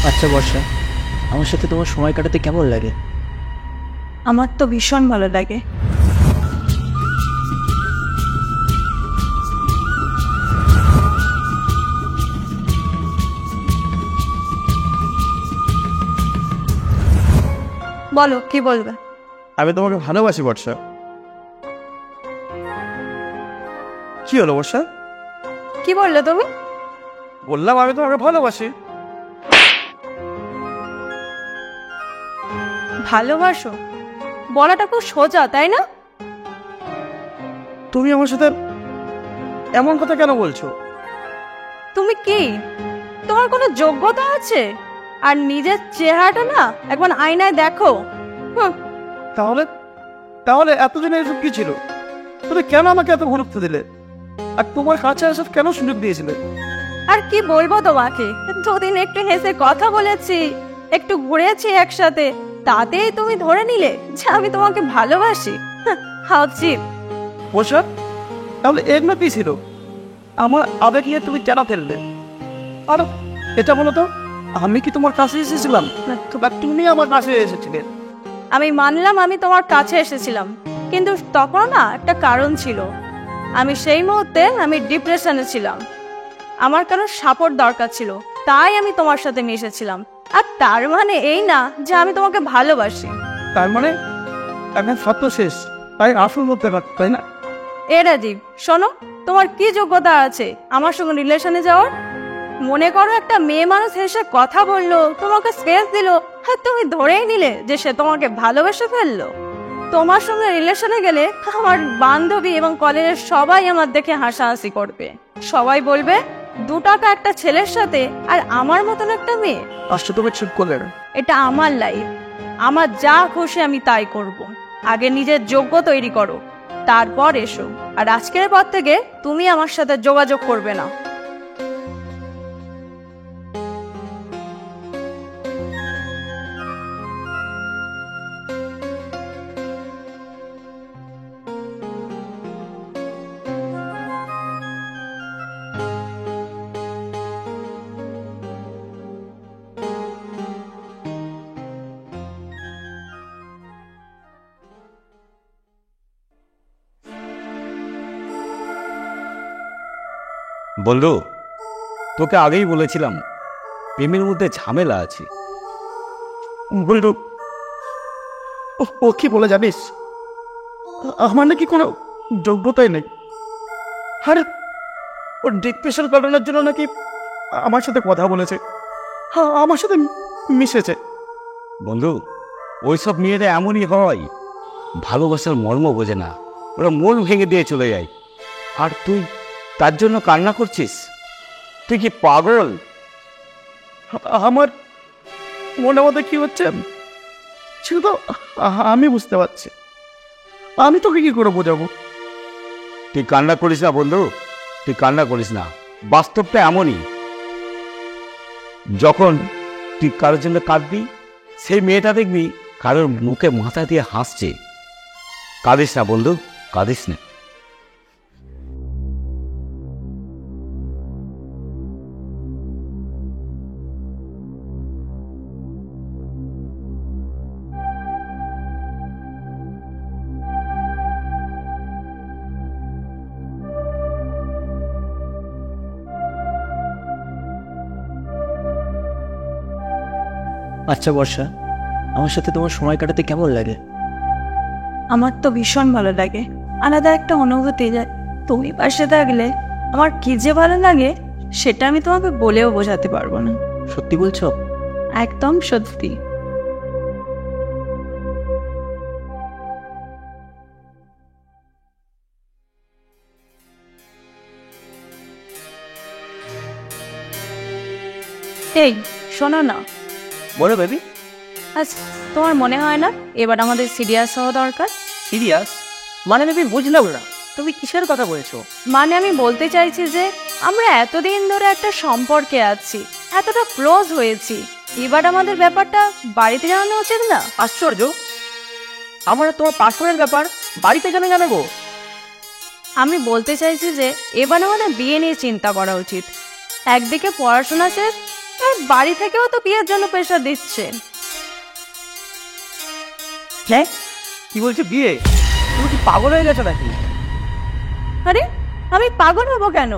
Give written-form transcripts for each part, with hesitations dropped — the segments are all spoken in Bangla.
আচ্ছা বর্ষা, আমার সাথে তোমার সময় কাটাতে কেমন লাগে? আমার তো ভীষণ ভালো লাগে। বলো কি বলবে? আমি তোমাকে ভালোবাসি বর্ষা। কি হলো বর্ষা? কি বললে তুমি? বললাম আমি তোমাকে ভালোবাসি। ভালোবাসো বলাটা খুব সোজা, তাই না? তুমি আমার সাথে এমন কথা কেন বলছো? তুমি কি, তোমার কোনো যোগ্যতা আছে? আর নিজের চেহারাটা না একবার আয়নায় দেখো। তাহলে তাহলে এতদিনে এসব কি ছিল? তুমি কেন আমাকে এত গুরুত্ব দিলে? আর তোমার কাছে আসার কেন সুযোগ দিয়েছিলে? আর কি বলবো তোমাকে, দুদিন একটু হেসে কথা বলেছি, একটু ঘুরেছি একসাথে, তাতেই তুমি ধরে নিলে যে আমি তোমাকে ভালোবাসি। How chip. বর্ষা, তাহলে এগুলো কি ছিল? আমার আবেগ নিয়ে তুমি কেন ফেললে? আর এটা বলো তো, আমি কি তোমার কাছে এসেছিলাম না তুমি আমার কাছে এসেছিলে? আমি মানলাম আমি তোমার কাছে এসেছিলাম, কিন্তু তখন না একটা কারণ ছিল। আমি সেই মুহূর্তে ডিপ্রেশনে ছিলাম, আমার কারণ সাপোর্ট দরকার ছিল, তাই আমি তোমার সাথে মিশেছিলাম। আর তার মানে এই না যে আমি তোমাকে ভালোবাসি। তার মানে এখন সত্য শেষ, তাই আসল বলতে পার, তাই না? এ রাজীব, শোনো, তোমার কি যোগ্যতা আছে আমার সঙ্গে রিলেশনে যাওয়ার? মনে করো একটা মেয়ে মানুষ হেসে কথা বললো, তোমাকে স্পেস দিল, আর তুমি ধরেই নিলে যে সে তোমাকে ভালোবেসে ফেললো। তোমার সঙ্গে রিলেশনে গেলে আমার বান্ধবী এবং কলেজের সবাই আমার দেখে হাসাহাসি করবে। সবাই বলবে 2 টাকা একটা ছেলের সাথে আর আমার মতন একটা মেয়ে। আসলে তুমি চুপ করলে না। এটা আমার লাইফ, আমার যা খুশি আমি তাই করব। আগে নিজের যোগ্য তৈরি করো, তারপর এসো। আর আজকের পর থেকে তুমি আমার সাথে যোগাযোগ করবে না। বন্ধু, তোকে আগেই বলেছিলাম প্রেমের মধ্যে ঝামেলা আছে। বললো ও কি বলে জানিস? আমার নাকি কোনো যোগ্যতাই নেই। আরে ওর ডিপ্রেশন কাটানোর জন্য নাকি আমার সাথে কথা বলেছে, আমার সাথে মিশেছে। বন্ধু, ওইসব মেয়েরা এমনই হয়, ভালোবাসার মর্ম বোঝে না, ওরা মন ভেঙে দিয়ে চলে যায়। আর তুই তার জন্য কান্না করছিস? তুই কি পাগল? আমার মনে মধ্যে কি হচ্ছে সেটা তো আমি বুঝতে পারছি। আমি তোকে কি করে বোঝাবো? তুই কান্না করিস না বন্ধু, তুই কান্না করিস না। বাস্তবটা এমনই, যখন তুই কারোর জন্য কাঁদবি, সেই মেয়েটা দেখবি কারোর মুখে মাথা দিয়ে হাসছে। কাঁদিস না বন্ধু, কাঁদিস না। আচ্ছা বর্ষা, আমার সাথে তোমার সময় কাটাতে কেমন লাগে? আমার তো ভীষণ ভালো লাগে, আলাদা একটা অনুভূতি যায়। তুমি পাশে থাকলে আমার কি যে ভালো লাগে সেটা আমি তোমাকে বলেও বোঝাতে পারবো না। সত্যি বলছো? একদম সত্যি। এই শোনো না, বলো বেবি। আচ্ছা তোমার মনে হয় না এবার আমাদের সিরিয়াস হওয়া দরকার? সিরিয়াস মানে বেবি বুঝলাম না, তুমি কিসের কথা বলছো? মানে আমি বলতে চাইছি যে আমরা এতদিন ধরে একটা সম্পর্কে আছি, এতটা ক্লোজ হয়েছি, এবার আমাদের ব্যাপারটা বাড়িতে জানানো উচিত না? আশ্চর্য, আমার তোমার পার্সোনাল ব্যাপার বাড়িতে কেন জানাবো? আমি বলতে চাইছি যে এবার আমাদের বিয়ে নিয়ে চিন্তা করা উচিত। একদিকে পড়াশোনা শেষ, আর বাড়ি থেকেও তো বিয়ের জন্য প্রেশার দিচ্ছে। হ্যাঁ, কি বলছো বিয়ে? তুমি কি পাগল হয়ে গেছো নাকি? আরে আমি পাগল হবো কেন?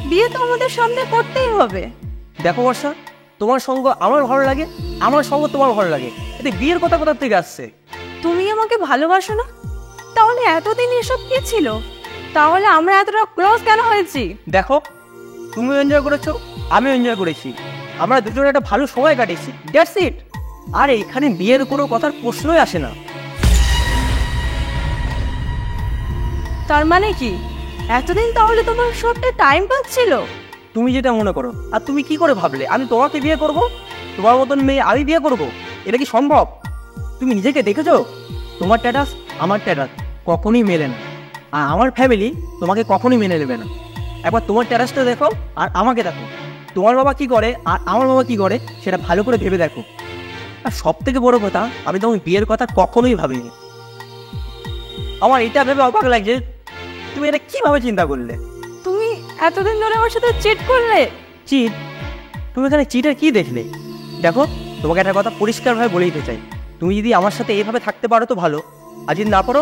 বিয়ে তো আমাদের সামনে করতেই হবে। দেখো বর্ষা, তোমার সঙ্গ আমার ভালো লাগে, আমার সঙ্গ তোমার ভালো লাগে, এতে বিয়ের কথা কোথা থেকে আসছে? তুমি আমাকে ভালোবাসো না? তাহলে এতদিন এসব কি ছিল? তাহলে আমরা এতটা ক্লোজ কেন হয়েছি? দেখো, তুমিও এনজয় করেছো, আমিও এনজয় করেছি, আমরা দুজনে একটা ভালো সময় কাটিয়েছি, দ্যাটস ইট। আর এখানে বিয়ের কোনো কথার প্রশ্নই আসে না। তার মানে কি এতদিন তাহলে তোমার সবটা টাইম পাস ছিল? তুমি যেটা মনে করো। আর তুমি কি করে ভাবলে আমি তোমাকে বিয়ে করব? তোমার মতন মেয়ে আমি বিয়ে করব? এটা কি সম্ভব? তুমি নিজেকে দেখেছো? তোমার স্ট্যাটাস আমার স্ট্যাটাস কখনোই মেলে না, আর আমার ফ্যামিলি তোমাকে কখনোই মেনে নেবে না। একবার তোমার স্ট্যাটাসটা দেখো আর আমাকে দেখো, তোমার বাবা কি করে আর আমার বাবা কি করে সেটা ভালো করে ভেবে দেখো। আর সব থেকে বড় কথা, আমি তোমার বিয়ের কথা কখনোই ভাবিনি। আমার এটা ভেবে অবাক লাগছে, তুমি এটা কিভাবে চিন্তা করলে? তুমি এতদিন ধরে আমার সাথে চিট করলে। চিট? তুমি এখানে চিটের কি দেখলে? দেখো, তোমাকে একটা কথা পরিষ্কারভাবে বলে দিতে চাই, তুমি যদি আমার সাথে এইভাবে থাকতে পারো তো ভালো, আর যদি না পারো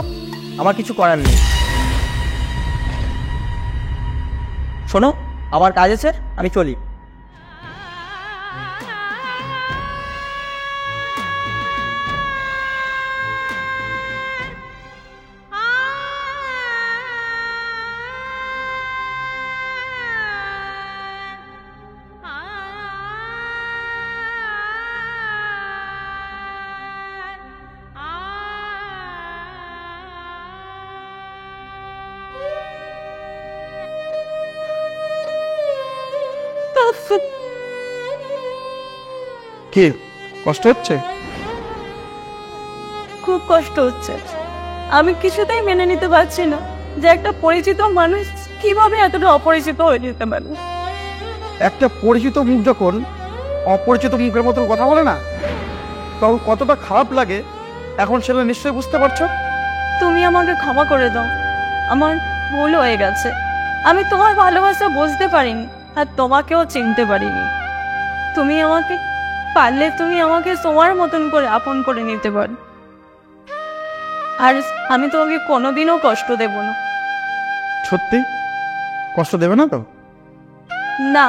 আমার কিছু করার নেই। শোনো, আমার কাজ আছে, আমি চলি। কি কষ্ট হচ্ছে? খুব কষ্ট হচ্ছে। আমি কিছুতেই মেনে নিতে পারছি না যে একটা পরিচিত মানুষ কিভাবে এতটা অপরিচিত হয়ে যেতে পারে। একটা পরিচিত মুখ যখন অপরিচিত মুখের মতন কথা বলে না, তখন কতটা খারাপ লাগে এখন সেটা নিশ্চয়ই বুঝতে পারছো। তুমি আমাকে ক্ষমা করে দাও, আমার ভুল হয়ে গেছে। আমি তোমার ভালোবাসা বুঝতে পারিনি আর তোমাকেও চিনতে পারিনি। তুমি আমাকে পারলে তুমি আমাকে তোমার মতন করে আপন করে নিতে পারো, আর আমি তোমাকে কোনোদিনও কষ্ট দেব না। সত্যি কষ্ট দেবে না তো? না,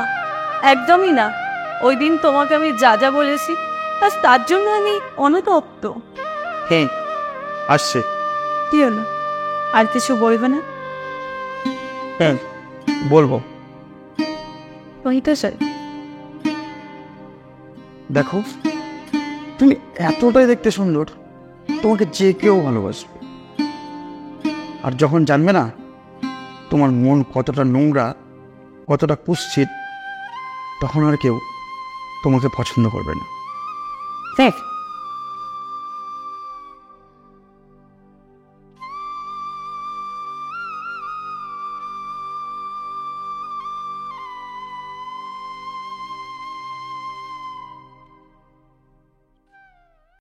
একদমই না। ওই দিন তোমাকে আমি যা যা বলেছি আজ তার জন্য আমি অনুতপ্ত। হ্যাঁ, আসছে। কি হলো, আর কিছু বলবে না? হ্যাঁ, বলবো। ওই তো স্যার। দেখো, তুমি এতটাই দেখতে সুন্দর, তোমাকে যে কেউ ভালোবাসবে। আর যখন জানবে না তোমার মন কতটা নোংরা, কতটা কুৎসিত, তখন আর কেউ তোমাকে পছন্দ করবে না। দেখ,